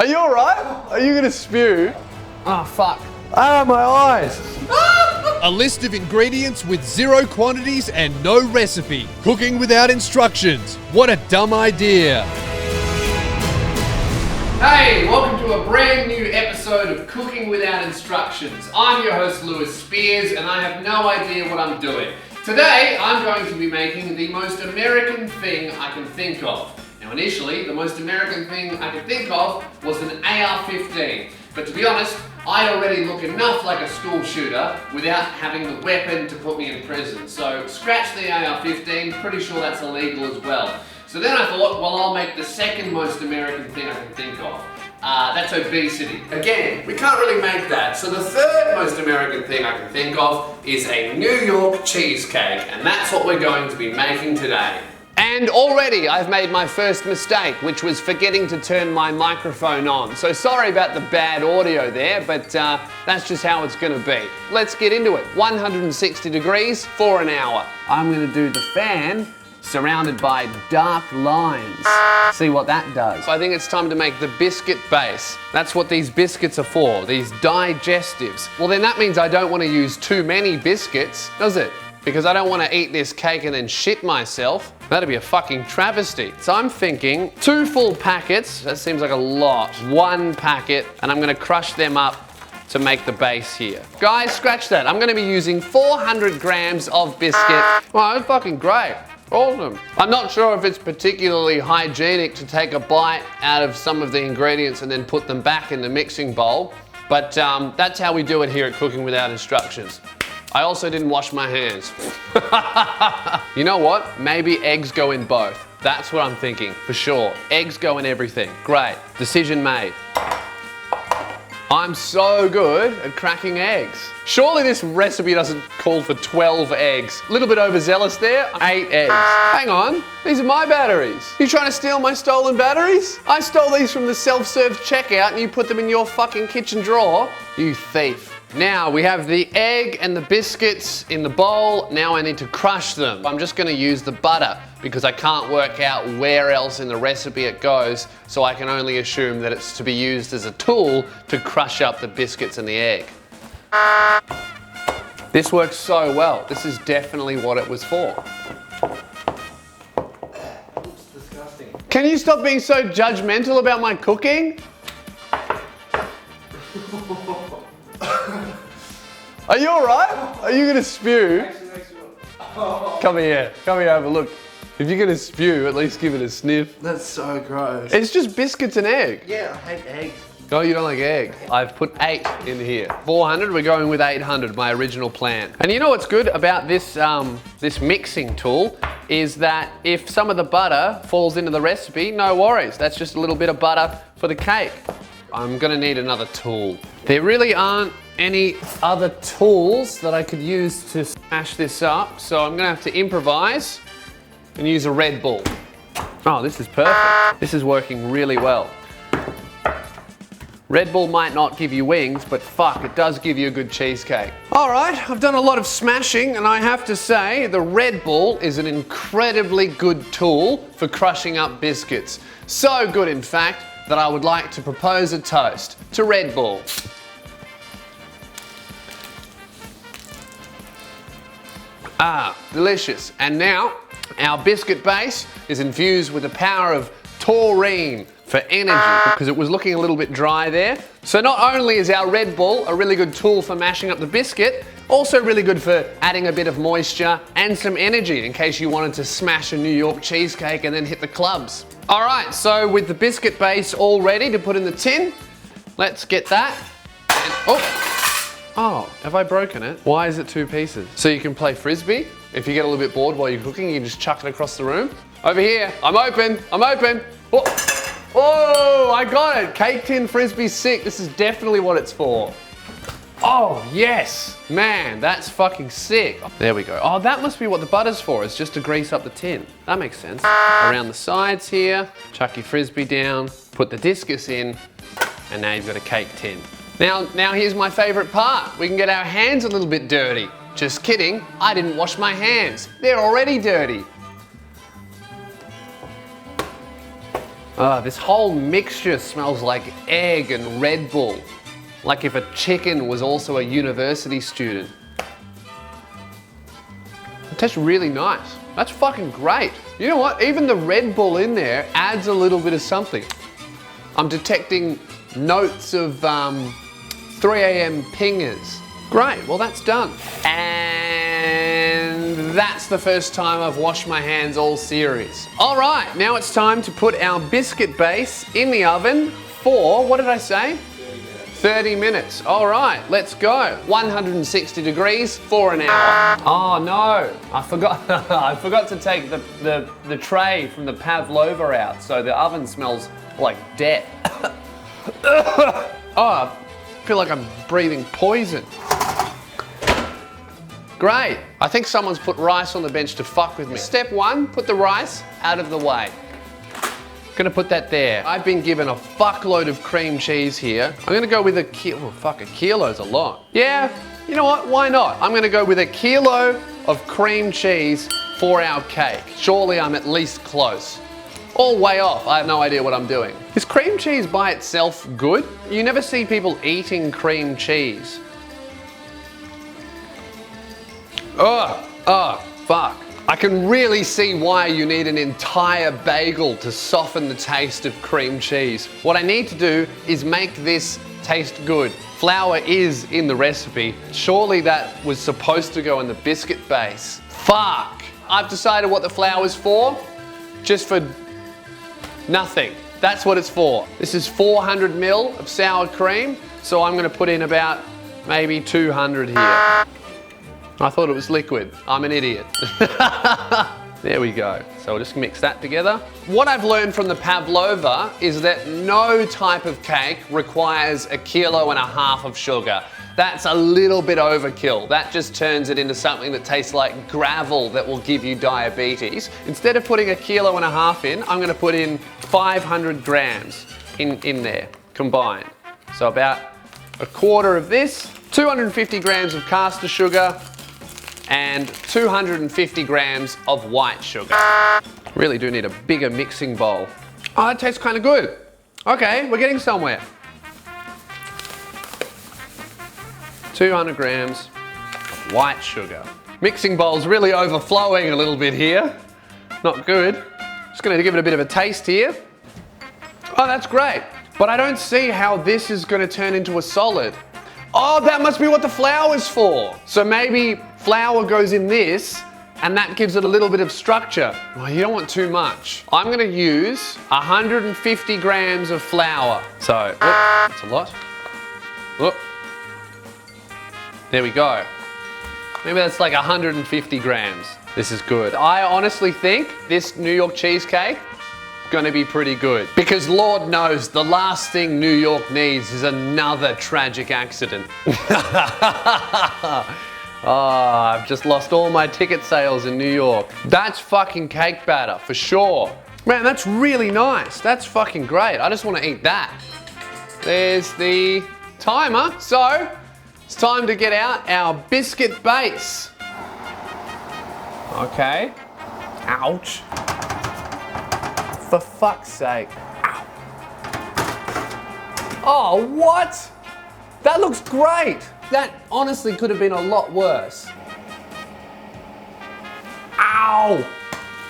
Are you alright? Are you gonna spew? Oh, fuck. Ah, my eyes. A list of ingredients with 0 quantities and no recipe. Cooking without instructions. What a dumb idea. Hey, welcome to a brand new episode of Cooking Without Instructions. I'm your host, Lewis Spears, and I have no idea what I'm doing. Today, I'm going to be making the most American thing I can think of. Now, initially, the most American thing I could think of was an AR-15. But to be honest, I already look enough like a school shooter without having the weapon to put me in prison. So, scratch the AR-15, pretty sure that's illegal as well. So then I thought, well, I'll make the second most American thing I can think of. That's obesity. Again, we can't really make that. So the third most American thing I can think of is a New York cheesecake. And that's what we're going to be making today. And already I've made my first mistake, which was forgetting to turn my microphone on. So sorry about the bad audio there, but that's just how it's gonna be. Let's get into it. 160 degrees for an hour. I'm gonna do the fan surrounded by dark lines. See what that does. I think it's time to make the biscuit base. That's what these biscuits are for, these digestives. Well, then that means I don't want to use too many biscuits, does it? Because I don't want to eat this cake and then shit myself. That'd be a fucking travesty. So I'm thinking 2 full packets, that seems like a lot. 1 packet, and I'm gonna crush them up to make the base here. Guys, scratch that. I'm gonna be using 400 grams of biscuit. Wow, that's fucking great. Awesome. I'm not sure if it's particularly hygienic to take a bite out of some of the ingredients and then put them back in the mixing bowl, but that's how we do it here at Cooking Without Instructions. I also didn't wash my hands. You know what? Maybe eggs go in both. That's what I'm thinking, for sure. Eggs go in everything. Great. Decision made. I'm so good at cracking eggs. Surely this recipe doesn't call for 12 eggs. A little bit overzealous there. 8 eggs. Hang on, these are my batteries. You trying to steal my stolen batteries? I stole these from the self-serve checkout and you put them in your fucking kitchen drawer. You thief. Now we have the egg and the biscuits in the bowl. Now I need to crush them. I'm just gonna use the butter because I can't work out where else in the recipe it goes, so I can only assume that it's to be used as a tool to crush up the biscuits and the egg. This works so well. This is definitely what it was for. It's disgusting. Can you stop being so judgmental about my cooking? Are you alright? Are you gonna spew? Come here, have a look. If you're gonna spew, at least give it a sniff. That's so gross. It's just biscuits and egg. Yeah, I hate eggs. Oh, you don't like egg? I've put 8 in here. 400, we're going with 800, my original plan. And you know what's good about this, this mixing tool is that if some of the butter falls into the recipe, no worries. That's just a little bit of butter for the cake. I'm gonna need another tool. There really aren't any other tools that I could use to smash this up, so I'm gonna have to improvise and use a Red Bull. Oh, this is perfect. This is working really well. Red Bull might not give you wings, but fuck, it does give you a good cheesecake. All right, I've done a lot of smashing, and I have to say, the Red Bull is an incredibly good tool for crushing up biscuits. So good, in fact, that I would like to propose a toast to Red Bull. Ah, delicious. And now, our biscuit base is infused with the power of taurine for energy, because it was looking a little bit dry there. So not only is our Red Bull a really good tool for mashing up the biscuit, also really good for adding a bit of moisture and some energy in case you wanted to smash a New York cheesecake and then hit the clubs. All right, so with the biscuit base all ready to put in the tin, let's get that. And, oh, have I broken it? Why is it 2 pieces? So you can play Frisbee. If you get a little bit bored while you're cooking, you can just chuck it across the room. Over here, I'm open. Oh. Whoa, I got it. Cake tin Frisbee's sick. This is definitely what it's for. Oh, yes. Man, that's fucking sick. There we go. Oh, that must be what the butter's for, is just to grease up the tin. That makes sense. Around the sides here, chuck your Frisbee down, put the discus in, and now you've got a cake tin. Now here's my favorite part. We can get our hands a little bit dirty. Just kidding, I didn't wash my hands. They're already dirty. This whole mixture smells like egg and Red Bull. Like if a chicken was also a university student. It tastes really nice. That's fucking great. You know what? Even the Red Bull in there adds a little bit of something. I'm detecting notes of 3 a.m. pingers. Great, well that's done. And that's the first time I've washed my hands all series. All right, now it's time to put our biscuit base in the oven for, what did I say? 30 minutes. All right, let's go. 160 degrees for an hour. Oh no, I forgot. I forgot to take the tray from the pavlova out, so the oven smells like death. Oh, I feel like I'm breathing poison. Great. I think someone's put rice on the bench to fuck with me. Step one, put the rice out of the way. Gonna put that there. I've been given a fuckload of cream cheese here. I'm gonna go with a kilo. Oh, fuck, a kilo's a lot. Yeah, you know what? Why not? I'm gonna go with a kilo of cream cheese for our cake. Surely I'm at least close. All way off. I have no idea what I'm doing. Is cream cheese by itself good? You never see people eating cream cheese. Oh, fuck. I can really see why you need an entire bagel to soften the taste of cream cheese. What I need to do is make this taste good. Flour is in the recipe. Surely that was supposed to go in the biscuit base. Fuck. I've decided what the flour's for. Just for nothing. That's what it's for. This is 400 ml of sour cream. So I'm gonna put in about maybe 200 here. I thought it was liquid. I'm an idiot. There we go. So we'll just mix that together. What I've learned from the pavlova is that no type of cake requires 1.5 kilos of sugar. That's a little bit overkill. That just turns it into something that tastes like gravel that will give you diabetes. Instead of putting 1.5 kilos in, I'm gonna put in 500 grams in there, combined. So about a quarter of this, 250 grams of caster sugar, and 250 grams of white sugar. Really do need a bigger mixing bowl. Oh, that tastes kind of good. Okay, we're getting somewhere. 200 grams of white sugar. Mixing bowl's really overflowing a little bit here. Not good. Just gonna give it a bit of a taste here. Oh, that's great. But I don't see how this is gonna turn into a solid. Oh, that must be what the flour's for. So maybe flour goes in this and that gives it a little bit of structure. Oh, you don't want too much. I'm gonna use 150 grams of flour. So, that's a lot. Whoop. There we go. Maybe that's like 150 grams. This is good. I honestly think this New York cheesecake gonna be pretty good, because Lord knows the last thing New York needs is another tragic accident. Oh, I've just lost all my ticket sales in New York. That's fucking cake batter for sure. Man, that's really nice. That's fucking great. I just want to eat that. There's the timer. So it's time to get out our biscuit base. Okay. Ouch. For fuck's sake. Ow. Oh, what? That looks great. That honestly could have been a lot worse. Ow.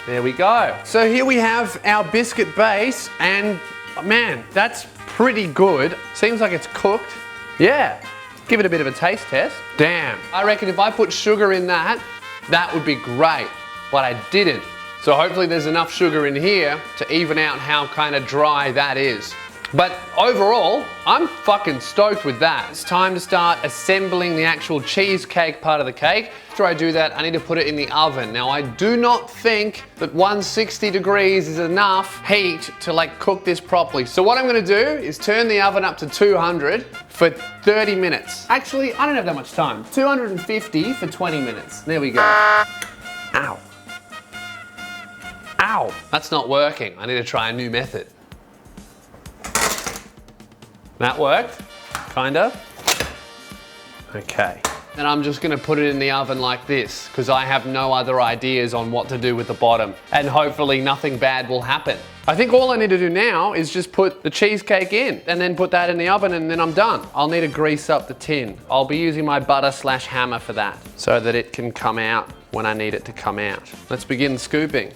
There we go. So here we have our biscuit base, and man, that's pretty good. Seems like it's cooked. Yeah. Give it a bit of a taste test. Damn. I reckon if I put sugar in that, that would be great. But I didn't. So hopefully there's enough sugar in here to even out how kind of dry that is. But overall, I'm fucking stoked with that. It's time to start assembling the actual cheesecake part of the cake. After I do that, I need to put it in the oven. Now, I do not think that 160 degrees is enough heat to like cook this properly. So what I'm gonna do is turn the oven up to 200 for 30 minutes. Actually, I don't have that much time. 250 for 20 minutes. There we go. Ow. Ow, that's not working. I need to try a new method. That worked, kinda. Okay. And I'm just gonna put it in the oven like this, because I have no other ideas on what to do with the bottom. And hopefully nothing bad will happen. I think all I need to do now is just put the cheesecake in and then put that in the oven and then I'm done. I'll need to grease up the tin. I'll be using my butter/hammer for that so that it can come out when I need it to come out. Let's begin scooping.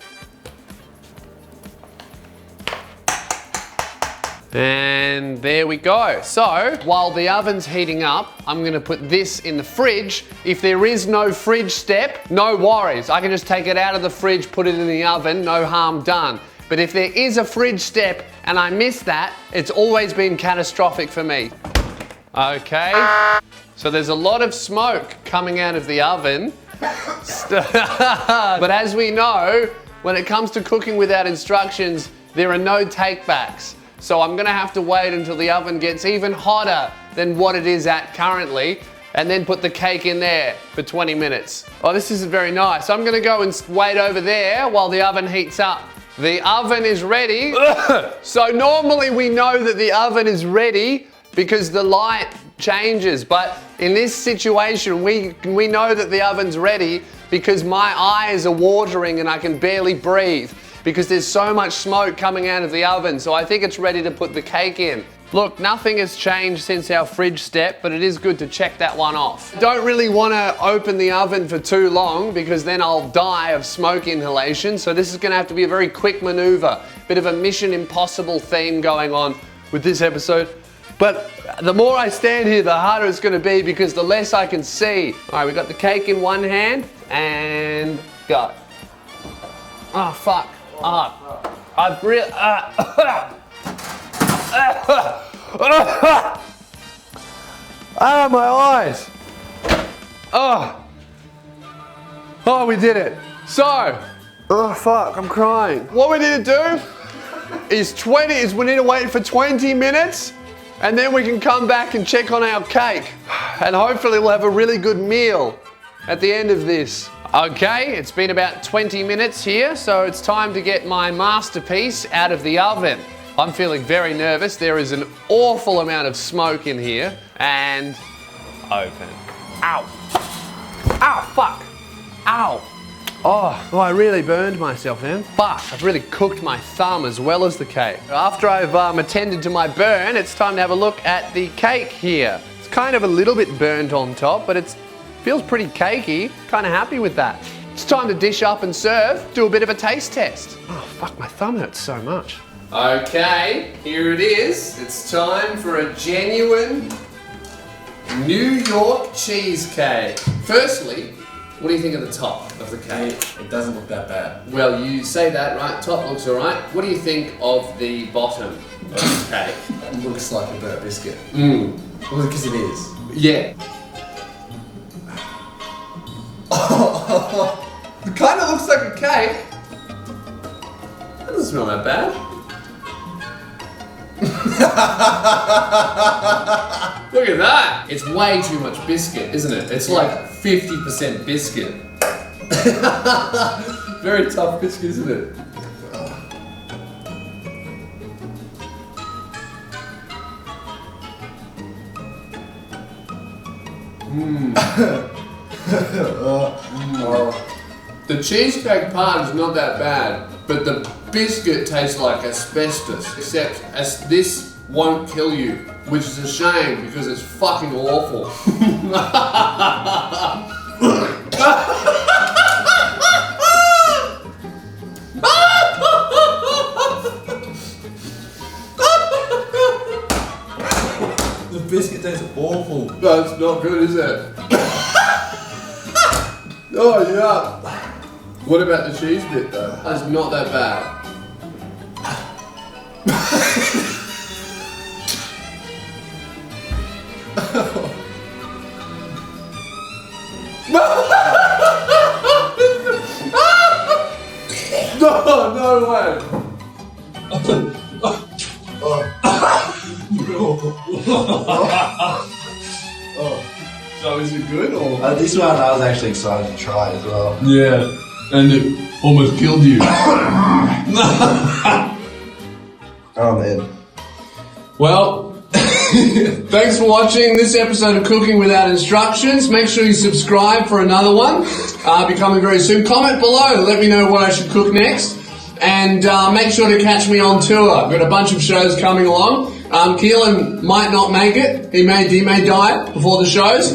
And there we go. So while the oven's heating up, I'm gonna put this in the fridge. If there is no fridge step, no worries. I can just take it out of the fridge, put it in the oven, no harm done. But if there is a fridge step and I miss that, it's always been catastrophic for me. Okay, so there's a lot of smoke coming out of the oven. But as we know, when it comes to cooking without instructions, there are no takebacks. So I'm gonna have to wait until the oven gets even hotter than what it is at currently, and then put the cake in there for 20 minutes. Oh, this isn't very nice. I'm gonna go and wait over there while the oven heats up. The oven is ready. So normally we know that the oven is ready because the light changes, but in this situation, we know that the oven's ready because my eyes are watering and I can barely breathe, because there's so much smoke coming out of the oven, so I think it's ready to put the cake in. Look, nothing has changed since our fridge step, but it is good to check that one off. Don't really wanna open the oven for too long because then I'll die of smoke inhalation, so this is gonna have to be a very quick maneuver. Bit of a Mission Impossible theme going on with this episode. But the more I stand here, the harder it's gonna be because the less I can see. All right, we got the cake in one hand and go. Oh, fuck. I've really. My eyes. Oh, we did it. So, Oh, fuck, I'm crying. what we need to do is we need to wait for 20 minutes and then we can come back and check on our cake. And hopefully we'll have a really good meal at the end of this. Okay, it's been about 20 minutes here, so it's time to get my masterpiece out of the oven. I'm feeling very nervous. There is an awful amount of smoke in here. And open. Ow. Ow, fuck. Ow. Oh, I really burned myself then. Fuck, I've really cooked my thumb as well as the cake. After I've attended to my burn, it's time to have a look at the cake here. It's kind of a little bit burnt on top, but it feels pretty cakey. Kind of happy with that. It's time to dish up and serve, do a bit of a taste test. Oh, fuck, my thumb hurts so much. Okay, here it is. It's time for a genuine New York cheesecake. Firstly, what do you think of the top of the cake? It doesn't look that bad. Well, you say that, right? Top looks all right. What do you think of the bottom of the cake? It looks like a burnt biscuit. Mmm. Well, because it is. Yeah. It kind of looks like a cake. That doesn't smell that bad. Look at that! It's way too much biscuit, isn't it? It's like 50% biscuit. Very tough biscuit, isn't it? The cheesecake part is not that bad, but the biscuit tastes like asbestos, except as this won't kill you, which is a shame because it's fucking awful. The biscuit tastes awful. That's not good, is it? Oh, yeah. What about the cheese bit though? That's not that bad. No way. So is it good or? This one I was actually excited to try as well. Yeah, and it almost killed you. Oh man. Well, thanks for watching this episode of Cooking Without Instructions. Make sure you subscribe for another one, becoming very soon. Comment below, let me know what I should cook next. And make sure to catch me on tour. I've got a bunch of shows coming along. Keelan might not make it. He may die before the shows.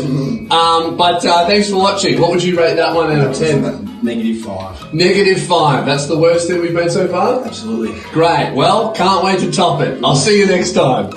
But thanks for watching. What would you rate that one out of 10? -5. -5. That's the worst thing we've been so far? Absolutely. Great. Well, can't wait to top it. I'll see you next time.